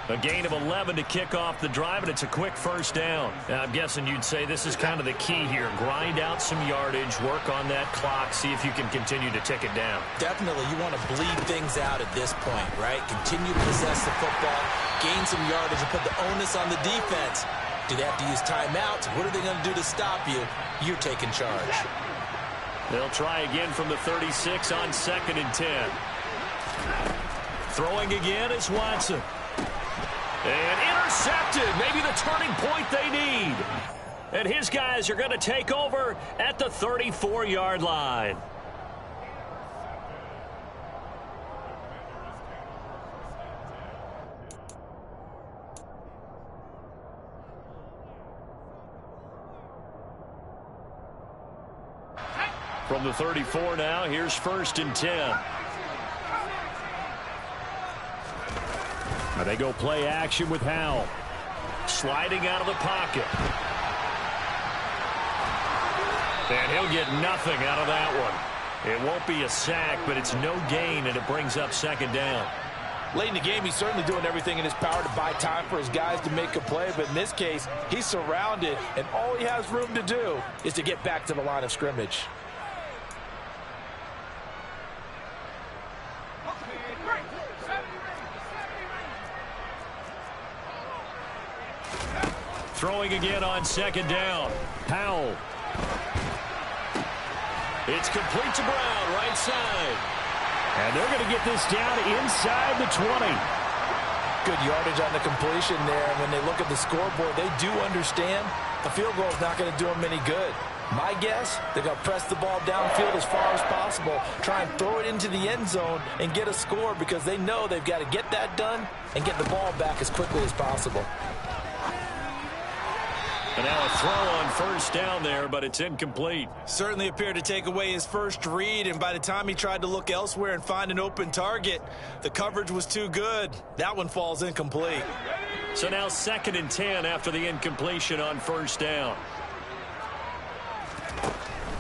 A gain of 11 to kick off the drive, and it's a quick first down. Now, I'm guessing you'd say this is kind of the key here. Grind out some yardage, work on that clock, see if you can continue to tick it down. Definitely, you want to bleed things out at this point, right? Continue to possess the football, gain some yardage, and put the onus on the defense. Do they have to use timeouts? What are they going to do to stop you? You're taking charge. They'll try again from the 36 on 2nd and 10. Throwing again is Watson. And intercepted, maybe the turning point they need. And his guys are going to take over at the 34-yard line. From the 34 now, here's 1st and 10. Now they go play action with Howell. Sliding out of the pocket. And he'll get nothing out of that one. It won't be a sack, but it's no gain, and it brings up 2nd down. Late in the game, he's certainly doing everything in his power to buy time for his guys to make a play, but in this case, he's surrounded, and all he has room to do is to get back to the line of scrimmage. Throwing again on 2nd down. Howell. It's complete to Brown, right side. And they're going to get this down inside the 20. Good yardage on the completion there. And when they look at the scoreboard, they do understand the field goal is not going to do them any good. My guess, they're going to press the ball downfield as far as possible, try and throw it into the end zone and get a score because they know they've got to get that done and get the ball back as quickly as possible. And now a throw on first down there, but it's incomplete. Certainly appeared to take away his first read, and by the time he tried to look elsewhere and find an open target, the coverage was too good. That one falls incomplete. So now 2nd and 10 after the incompletion on first down.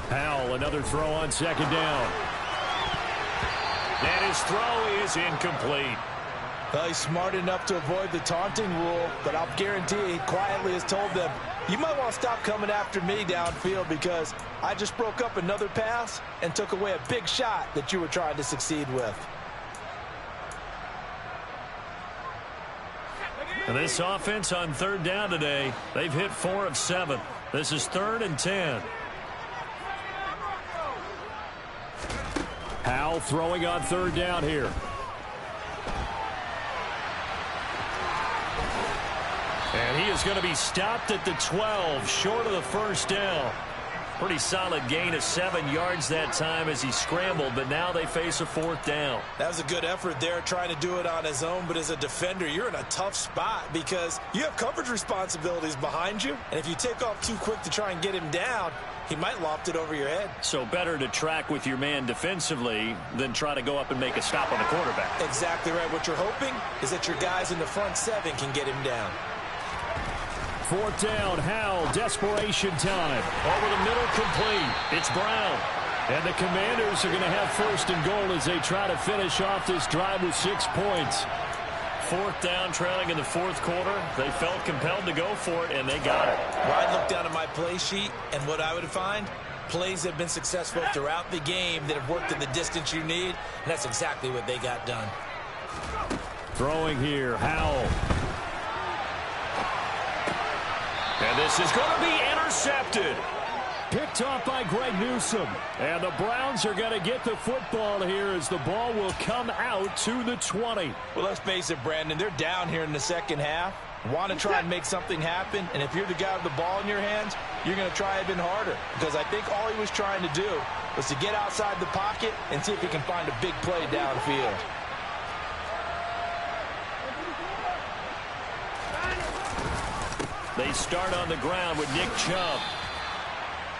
Powell, another throw on 2nd down. And his throw is incomplete. Well, he's smart enough to avoid the taunting rule, but I'll guarantee he quietly has told them, you might want to stop coming after me downfield because I just broke up another pass and took away a big shot that you were trying to succeed with. And this offense on 3rd down today, they've hit 4 of 7. This is 3rd and 10. Powell throwing on 3rd down here. And he is going to be stopped at the 12, short of the first down. Pretty solid gain of 7 yards that time as he scrambled, but now they face a 4th down. That was a good effort there trying to do it on his own, but as a defender, you're in a tough spot because you have coverage responsibilities behind you, and if you take off too quick to try and get him down, he might loft it over your head. So better to track with your man defensively than try to go up and make a stop on the quarterback. Exactly right. What you're hoping is that your guys in the front 7 can get him down. 4th down, Howell, desperation time. Over the middle, complete. It's Brown. And the Commanders are going to have 1st and goal as they try to finish off this drive with 6 points. 4th down, trailing in the 4th quarter. They felt compelled to go for it, and they got it. Well, I'd look down at my play sheet, and what I would find, plays that have been successful throughout the game that have worked at the distance you need, and that's exactly what they got done. Throwing here, Howell. And this is going to be intercepted. Picked off by Greg Newsome. And the Browns are going to get the football here as the ball will come out to the 20. Well, let's face it, Brandon, they're down here in the second half. Want to try and make something happen, and if you're the guy with the ball in your hands, you're going to try even harder because I think all he was trying to do was to get outside the pocket and see if he can find a big play downfield. They start on the ground with Nick Chubb.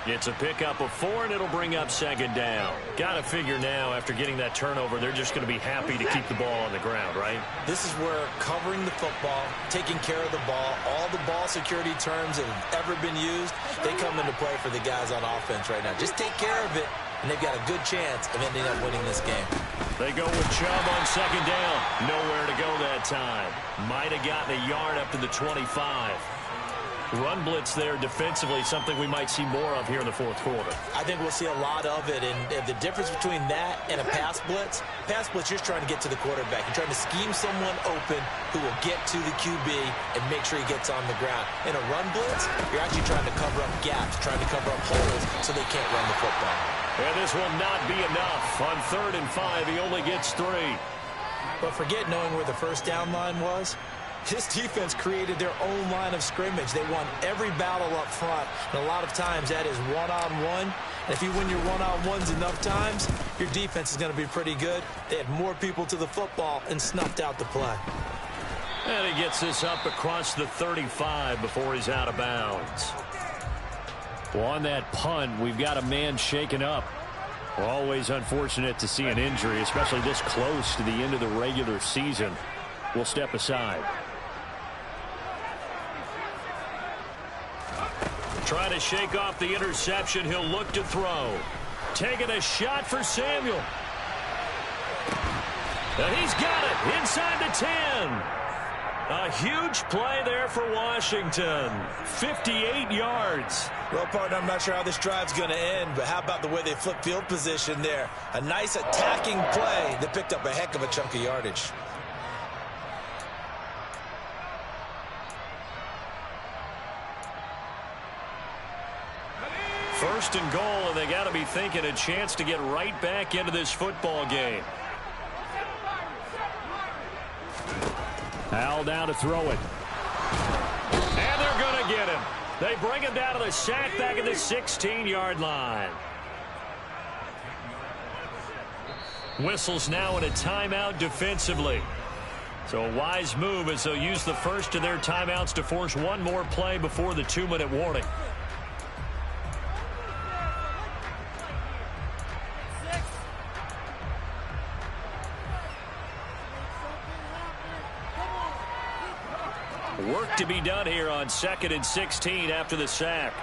It's a pickup of 4, and it'll bring up 2nd down. Got to figure now, after getting that turnover, they're just going to be happy to keep the ball on the ground, right? This is where covering the football, taking care of the ball, all the ball security terms that have ever been used, they come into play for the guys on offense right now. Just take care of it, and they've got a good chance of ending up winning this game. They go with Chubb on 2nd down. Nowhere to go that time. Might have gotten a yard up to the 25. Run blitz there defensively, something we might see more of here in the 4th quarter. I think we'll see a lot of it, and the difference between that and a pass blitz, you're just trying to get to the quarterback. You're trying to scheme someone open who will get to the QB and make sure he gets on the ground. In a run blitz, you're actually trying to cover up gaps, trying to cover up holes so they can't run the football. And this will not be enough. On 3rd and 5, he only gets 3. But forget knowing where the first down line was. This defense created their own line of scrimmage. They won every battle up front, and a lot of times that is one-on-one. And if you win your one-on-ones enough times, your defense is going to be pretty good. They had more people to the football and snuffed out the play. And he gets this up across the 35 before he's out of bounds. Well, on that punt, we've got a man shaken up. Always unfortunate to see an injury, especially this close to the end of the regular season. We'll step aside. Trying to shake off the interception. He'll look to throw. Taking a shot for Samuel. And he's got it inside the 10. A huge play there for Washington. 58 yards. Well, partner, I'm not sure how this drive's going to end, but how about the way they flip field position there? A nice attacking play that picked up a heck of a chunk of yardage. First and goal, and they got to be thinking a chance to get right back into this football game. Howell down to throw it. And they're going to get him. They bring him down to the sack back at the 16-yard line. Whistles now in a timeout defensively. So a wise move as they'll use the first of their timeouts to force one more play before the 2-minute warning. Work to be done here on 2nd and 16 after the sack.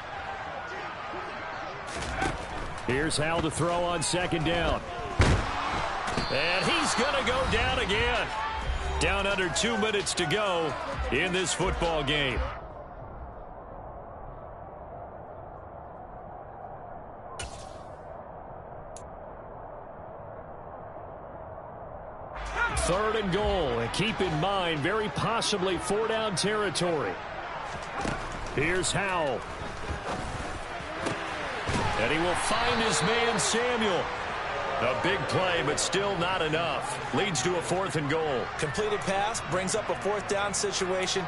Here's Howell to throw on 2nd down. And he's going to go down again. Down under 2 minutes to go in this football game. Third and goal, and keep in mind, very possibly 4-down territory. Here's Howell. And he will find his man, Samuel. A big play, but still not enough. Leads to a 4th and goal. Completed pass brings up a 4th down situation.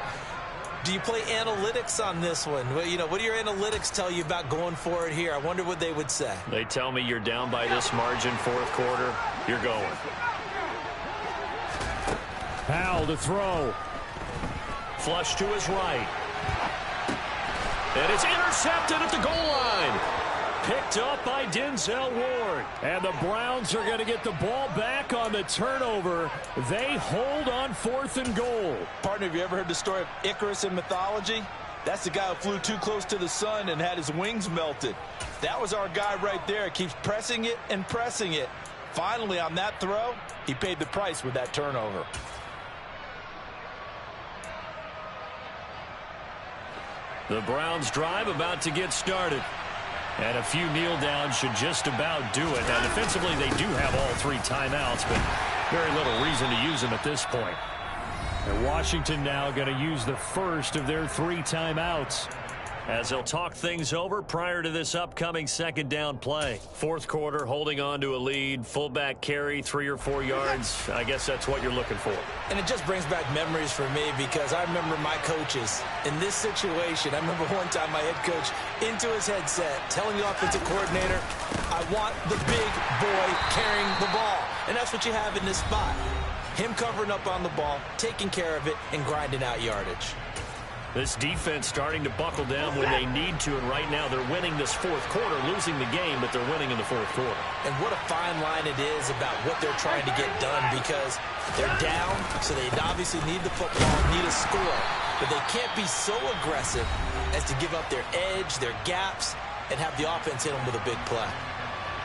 Do you play analytics on this one? Well, you know, what do your analytics tell you about going for it here? I wonder what they would say. They tell me you're down by this margin, 4th quarter. You're going. Howell to throw. Flush to his right. And it's intercepted at the goal line. Picked up by Denzel Ward. And the Browns are going to get the ball back on the turnover. They hold on 4th and goal. Partner, have you ever heard the story of Icarus in mythology? That's the guy who flew too close to the sun and had his wings melted. That was our guy right there. Keeps pressing it and pressing it. Finally, on that throw, he paid the price with that turnover. The Browns drive about to get started. And a few kneel downs should just about do it. Now, defensively, they do have all 3 timeouts, but very little reason to use them at this point. And Washington now going to use the first of their 3 timeouts, as they'll talk things over prior to this upcoming 2nd down play. 4th quarter, holding on to a lead, fullback carry, 3 or 4 yards. I guess that's what you're looking for. And it just brings back memories for me because I remember my coaches in this situation. I remember one time my head coach into his headset telling the offensive coordinator, I want the big boy carrying the ball. And that's what you have in this spot. Him covering up on the ball, taking care of it, and grinding out yardage. This defense starting to buckle down when they need to, and right now they're winning this 4th quarter, losing the game, but they're winning in the 4th quarter. And what a fine line it is about what they're trying to get done because they're down, so they obviously need the football, need a score, but they can't be so aggressive as to give up their edge, their gaps, and have the offense hit them with a big play.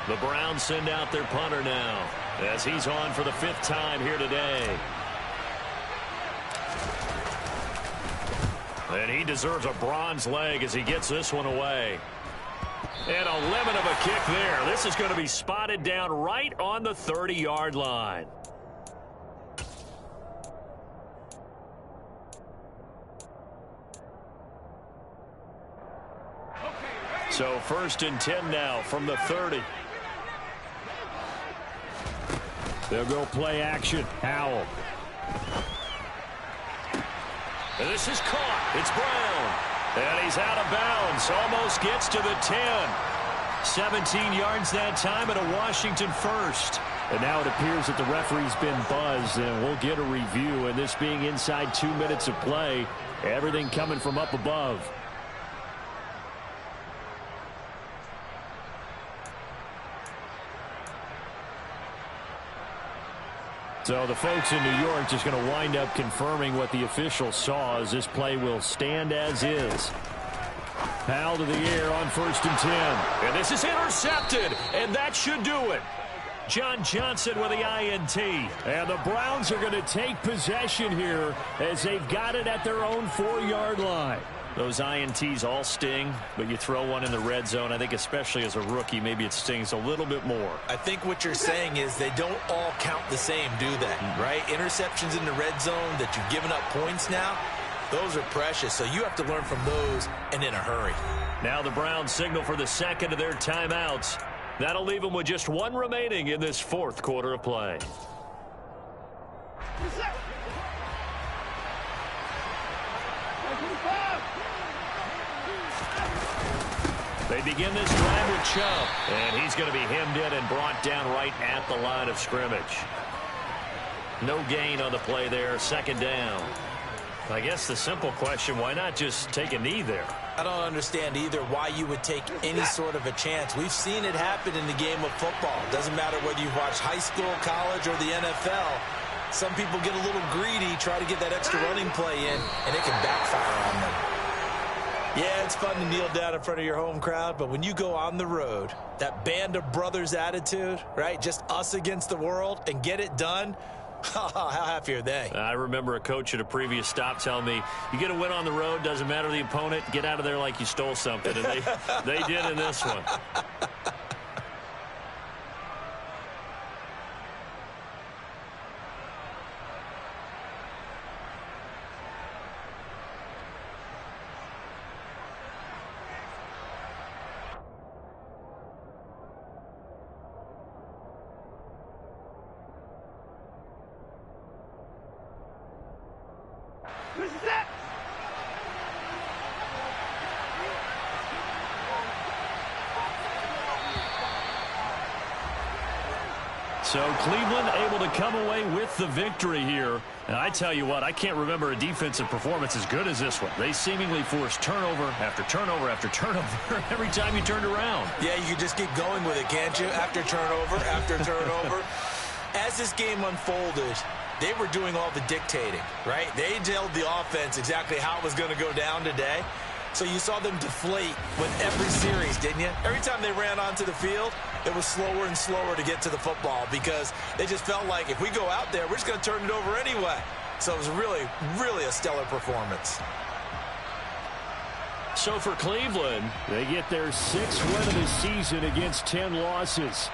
The Browns send out their punter now as he's on for the 5th time here today. And he deserves a bronze leg as he gets this one away. And a lemon of a kick there. This is going to be spotted down right on the 30-yard line. So 1st and 10 now from the 30. They'll go play action. Howell. And this is caught. It's Brown. And he's out of bounds. Almost gets to the 10. 17 yards that time and a Washington first. And now it appears that the referee's been buzzed, and we'll get a review. And this being inside 2 minutes of play, everything coming from up above. So the folks in New York just going to wind up confirming what the official saw as this play will stand as is. Howell to the air on 1st and 10. And this is intercepted, and that should do it. John Johnson with the INT. And the Browns are going to take possession here as they've got it at their own 4-yard line. Those INTs all sting, but you throw one in the red zone, I think especially as a rookie, maybe it stings a little bit more. I think what you're saying is they don't all count the same, do they? Right? Interceptions in the red zone that you've given up points now, those are precious. So you have to learn from those and in a hurry. Now the Browns signal for the 2nd of their timeouts. That'll leave them with just 1 remaining in this 4th quarter of play. They begin this drive with Chubb, and he's going to be hemmed in and brought down right at the line of scrimmage. No gain on the play there, second down. I guess the simple question, why not just take a knee there? I don't understand either why you would take any sort of a chance. We've seen it happen in the game of football. Doesn't matter whether you've watched high school, college, or the NFL. Some people get a little greedy, try to get that extra running play in, and it can backfire on them. Yeah, it's fun to kneel down in front of your home crowd, but when you go on the road, that band of brothers attitude, right, just us against the world, and get it done, how happy are they? I remember a coach at a previous stop telling me, you get a win on the road, doesn't matter the opponent, get out of there like you stole something. And they did in this one. So Cleveland able to come away with the victory here. And I tell you what, I can't remember a defensive performance as good as this one. They seemingly forced turnover after turnover after turnover every time you turned around. Yeah, you can just keep going with it, can't you? After turnover, after turnover. As this game unfolded, they were doing all the dictating, right? They told the offense exactly how it was going to go down today. So you saw them deflate with every series, didn't you? Every time they ran onto the field, it was slower and slower to get to the football because they just felt like if we go out there, we're just going to turn it over anyway. So it was really, really a stellar performance. So for Cleveland, they get their 6th win of the season against 10 losses.